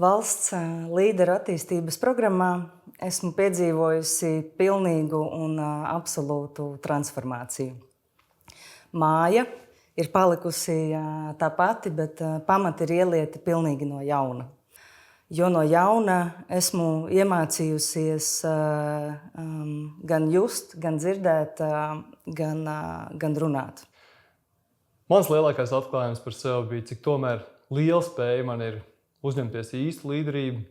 Valsts līderu attīstības programmā esmu piedzīvojusi pilnīgu un absolūtu transformāciju. Māja ir palikusi tā pati, bet pamati ir ielieti pilnīgi no jauna. Jo no jauna esmu iemācījusies gan just, gan dzirdēt, gan runāt. Mans lielākais atklājums par sevi bija, cik tomēr liela spēja man ir uzņemties īstu līderību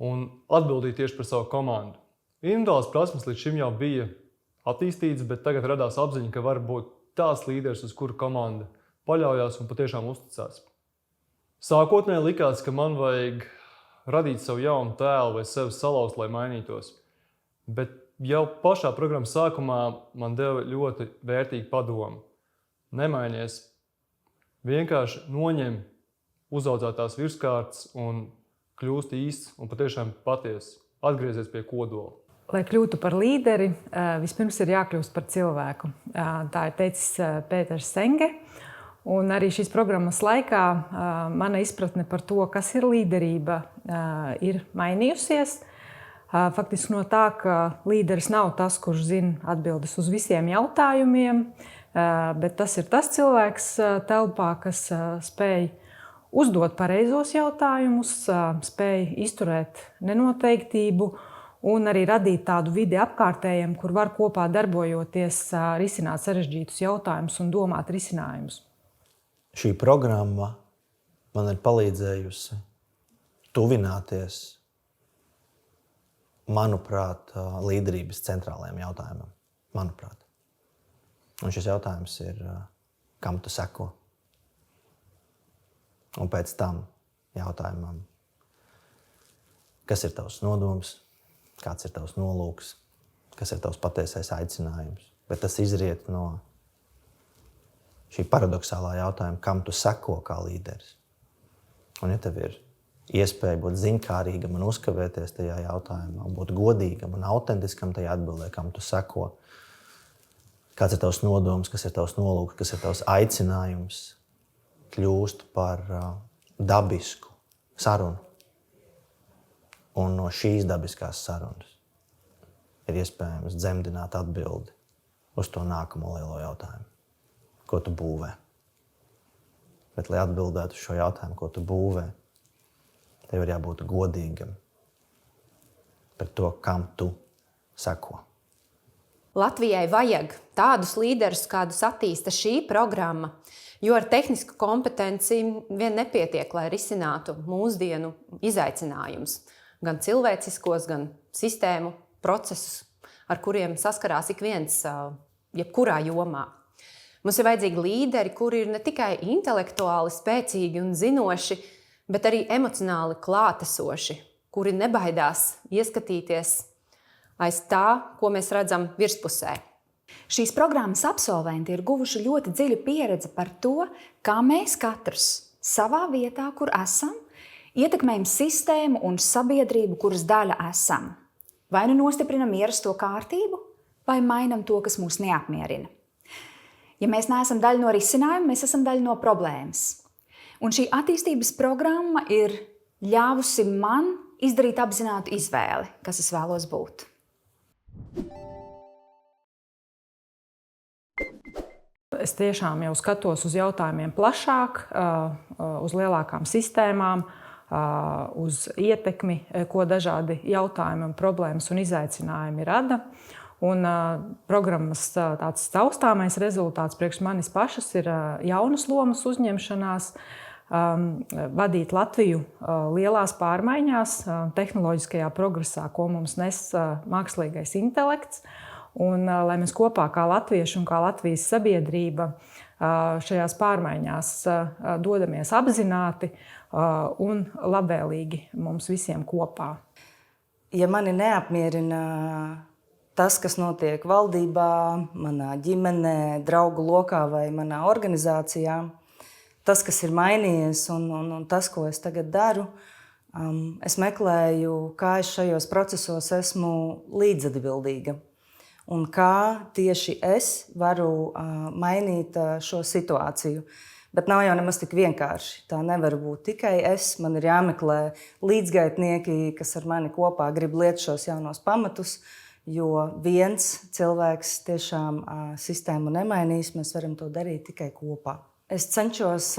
un atbildīt tieši par savu komandu. Individuālas prasmes līdz šim jau bija attīstītas, bet tagad radās apziņa, ka var būt tās līderis, uz kuru komanda paļaujās un patiešām uzticās. Sākotnēji likās, ka man vajag radīt savu jaunu tēlu vai sevi salauzt, lai mainītos. Bet jau pašā programmas sākumā man deva ļoti vērtīgu padomu. Nemainies, vienkārši noņem uzaudzētās virskārtas un kļūst īsts un patiešām patiesi. Atgriezies pie kodola. Lai kļūtu par līderi, vispirms ir jākļūst par cilvēku. Tā ir teicis Pēters Senge. Un arī šīs programmas laikā mana izpratne par to, kas ir līderība, ir mainījusies. Faktiski no tā, ka līderis nav tas, kurš zina atbildes uz visiem jautājumiem, bet tas ir tas cilvēks telpā, kas spēj uzdot pareizos jautājumus, spēj izturēt nenoteiktību un arī radīt tādu vidi apkārtējiem, kur var kopā darbojoties risināt sarežģītus jautājumus un domāt risinājumus. Šī programma man ir palīdzējusi tuvināties, manuprāt, līderības centrālajiem jautājumam. Manuprāt. Un šis jautājums ir, kam tu seko? Un pēc tam jautājumam, kas ir tavs nodoms, kāds ir tavs nolūks, kas ir tavs patiesais aicinājums. Bet tas izriet no šī paradoxālā jautājuma, kam tu seko kā līderis. Un ja tev ir iespēja būt ziņkārīgam un uzkavēties tajā jautājumā, un būt godīgam un autentiskam tajā atbildē, kam tu seko, kāds ir tavs nodoms, kas ir tavs nolūks, kas ir tavs aicinājums, kļūst par dabisku sarunu. Un no šīs dabiskās sarunas ir iespējams dzemdināt atbildi uz to nākamo lielo jautājumu. Ko tu būvē? Bet, lai atbildētu uz šo jautājumu, ko tu būvē, tev ir jābūt godīgam par to, kam tu seko. Latvijai vajag tādus līderus, kādus attīsta šī programma, jo ar tehnisku kompetenci vien nepietiek, lai risinātu mūsdienu izaicinājumus. Gan cilvēciskos, gan sistēmu procesus, ar kuriem saskarās ik viens jebkurā jomā. Mums ir vajadzīgi līderi, kuri ir ne tikai intelektuāli spēcīgi un zinoši, bet arī emocionāli klātesoši, kuri nebaidās ieskatīties aiz tā, ko mēs redzam virspusē. Šīs programmas absolventi ir guvuši ļoti dziļu pieredzi par to, kā mēs katrs savā vietā, kur esam, ietekmējam sistēmu un sabiedrību, kuras daļa esam. Vai nu nostiprinam ierasto kārtību, vai mainam to, kas mūs neapmierina. Ja mēs neesam daļa no risinājuma, mēs esam daļa no problēmas. Un šī attīstības programma ir ļāvusi man izdarīt apzinātu izvēli, kas es vēlos būt. Es tiešām jau skatos uz jautājumiem plašāk, uz lielākām sistēmām, uz ietekmi, ko dažādi jautājumi un problēmas un izaicinājumi rada. Un programmas tāds taustāmais rezultāts priekš manis pašas ir jaunas lomas uzņemšanās, vadīt Latviju lielās pārmaiņās, tehnoloģiskajā progresā, ko mums nes mākslīgais intelekts. Un lai mēs kopā kā latvieši un kā Latvijas sabiedrība šajās pārmaiņās dodamies apzināti un labvēlīgi mums visiem kopā. Ja mani neapmierina tas, kas notiek valdībā, manā ģimenē, draugu lokā vai manā organizācijā, tas, kas ir mainījies un tas, ko es tagad daru, es meklēju, kā es šajos procesos esmu līdzatbildīga un kā tieši es varu mainīt šo situāciju. Bet nav jau nemaz tik vienkārši. Tā nevar būt tikai es. Man ir jāmeklē līdzgaitnieki, kas ar mani kopā grib lietot šos jaunos pamatus, jo viens cilvēks tiešām sistēmu nemainīs. Mēs varam to darīt tikai kopā. Es cenšos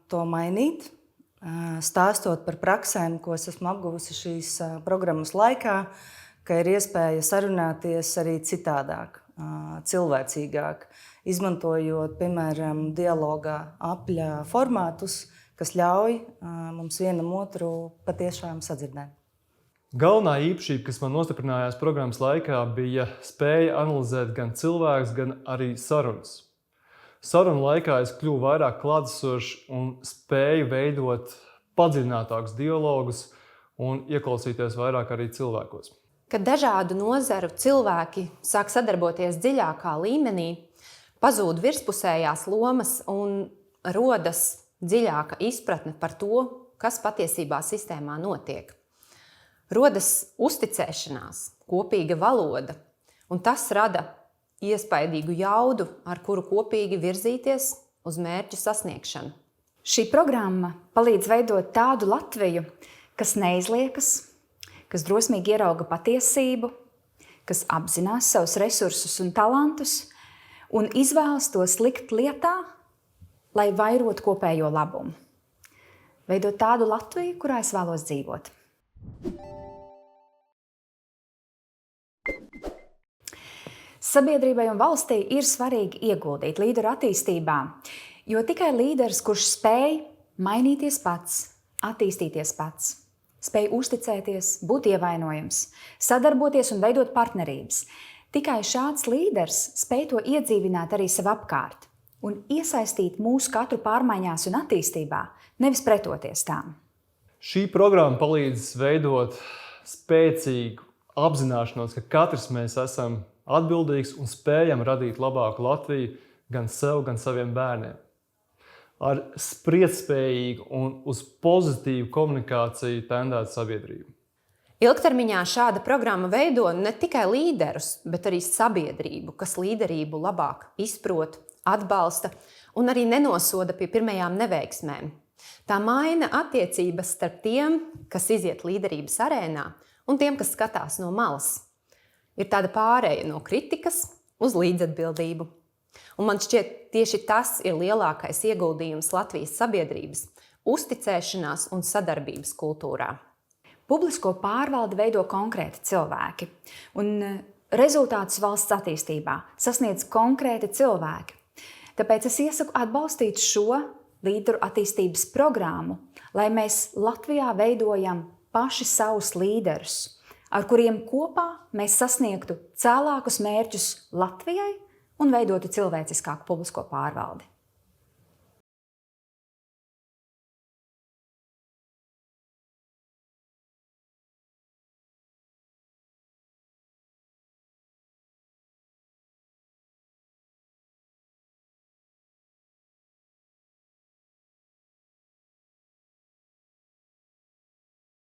to mainīt, stāstot par praksēm, ko es esmu apguvusi šīs programmas laikā, ka ir iespēja sarunāties arī citādāk, cilvēcīgāk, izmantojot, piemēram, dialogā apļa formātus, kas ļauj mums vienam otru patiešām sadzirdēt. Galvenā īpašība, kas man nostiprinājās programmas laikā, bija spēja analizēt gan cilvēkus, gan arī sarunas. Sarunu laikā es kļuvu vairāk klātesošs un spēju veidot padziļinātākus dialogus un ieklausīties vairāk arī cilvēkos. Kad dažādu nozaru cilvēki sāk sadarboties dziļākā līmenī, pazūd virspusējās lomas un rodas dziļāka izpratne par to, kas patiesībā sistēmā notiek. Rodas uzticēšanās, kopīga valoda, un tas rada iespaidīgu jaudu, ar kuru kopīgi virzīties uz mērķu sasniegšanu. Šī programma palīdz veidot tādu Latviju, kas neizliekas, kas drosmīgi ierauga patiesību, kas apzinās savus resursus un talantus un izvēlas tos likt lietā, lai vairotu kopējo labumu. Veidot tādu Latviju, kurā es vēlos dzīvot. Sabiedrībai un valstī ir svarīgi ieguldīt līderu attīstībā, jo tikai līderis, kurš spēj mainīties pats, attīstīties pats, spēj uzticēties, būt ievainojams, sadarboties un veidot partnerības. Tikai šāds līderis spēj to iedzīvināt arī sev apkārt un iesaistīt mūsu katru pārmaiņās un attīstībā, nevis pretoties tām. Šī programma palīdz veidot spēcīgu apzināšanos, ka katrs mēs esam atbildīgs un spējam radīt labāku Latviju gan sev, gan saviem bērniem. Ar spriedzspējīgu un uz pozitīvu komunikāciju tendētu sabiedrību. Ilgtermiņā šāda programma veido ne tikai līderus, bet arī sabiedrību, kas līderību labāk izprot, atbalsta un arī nenosoda pie pirmajām neveiksmēm. Tā maina attiecības starp tiem, kas iziet līderības arēnā, un tiem, kas skatās no malas. Ir tāda pārēja no kritikas uz līdzatbildību. Un man šķiet, tieši tas ir lielākais ieguldījums Latvijas sabiedrības uzticēšanās un sadarbības kultūrā. Publisko pārvaldi veido konkrēti cilvēki, un rezultātus valsts attīstībā sasniedz konkrēti cilvēki. Tāpēc es iesaku atbalstīt šo līderu attīstības programmu, lai mēs Latvijā veidojam paši savus līderus, ar kuriem kopā mēs sasniegtu cēlākus mērķus Latvijai un veidotu cilvēciskāku publisko pārvaldi.